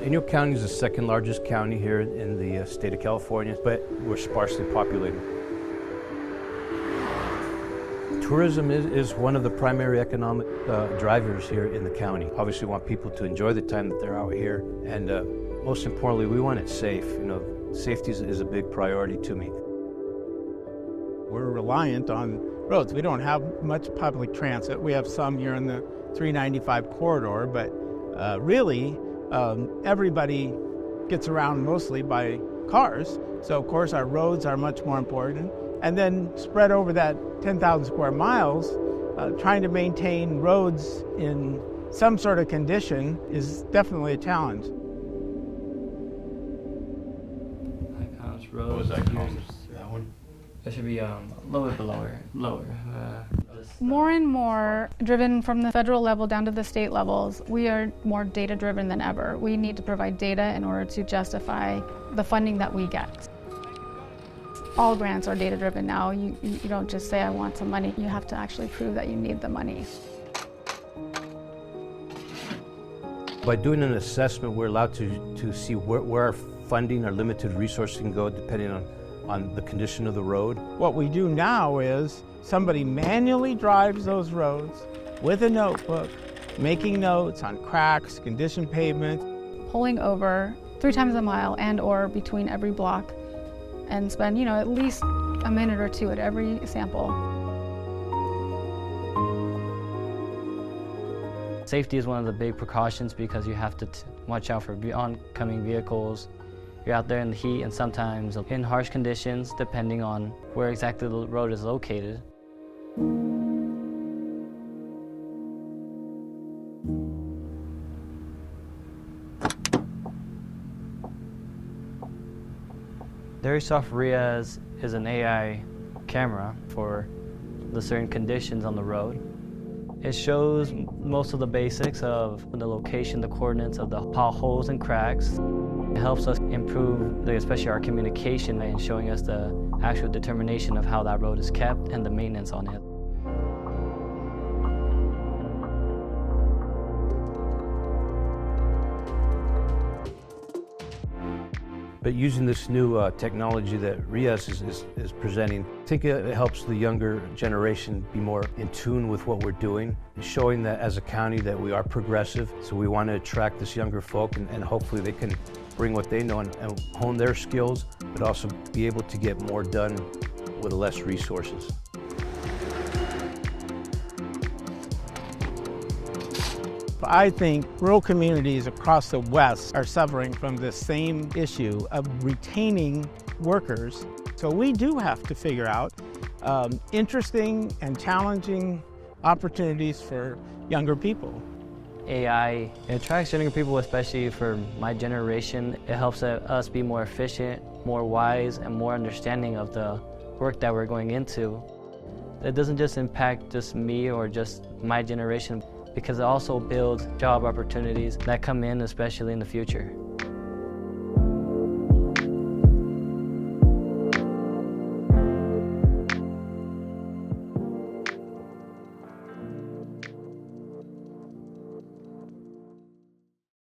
Inyo County is the second largest county here in the state of California, but we're sparsely populated. Tourism is one of the primary economic drivers here in the county. Obviously, we want people to enjoy the time that they're out here, and most importantly, we want it safe. You know, safety is a big priority to me. We're reliant on roads. We don't have much public transit. We have some here in the 395 corridor, but really, everybody gets around mostly by cars. So, of course, our roads are much more important. And then spread over that 10,000 square miles, trying to maintain roads in some sort of condition is definitely a challenge. Icon's road. What was Icon's? That one? That should be a little bit lower. More and more driven from the federal level down to the state levels, we are more data driven than ever. We need to provide data in order to justify the funding that we get. All grants are data driven now. You don't just say, I want some money. You have to actually prove that you need the money. By doing an assessment, we're allowed to see where our funding, our limited resources can go depending on the condition of the road. What we do now is somebody manually drives those roads with a notebook, making notes on cracks, condition pavement. Pulling over 3 times a mile and or between every block and spend, at least a minute or 2 at every sample. Safety is one of the big precautions because you have to watch out for oncoming vehicles. You're out there in the heat and sometimes in harsh conditions depending on where exactly the road is located. The RiaaS is an AI camera for the certain conditions on the road. It shows most of the basics of the location, the coordinates of the potholes and cracks. It helps us improve, especially our communication, and showing us the actual determination of how that road is kept and the maintenance on it. But using this new technology that RiaaS is presenting, I think it helps the younger generation be more in tune with what we're doing, showing that as a county that we are progressive. So we want to attract this younger folk, and hopefully they can bring what they know and hone their skills, but also be able to get more done with less resources. I think rural communities across the West are suffering from the same issue of retaining workers. So we do have to figure out interesting and challenging opportunities for younger people. AI attracts younger people, especially for my generation. It helps us be more efficient, more wise, and more understanding of the work that we're going into. It doesn't just impact just me or just my generation, because it also builds job opportunities that come in, especially in the future.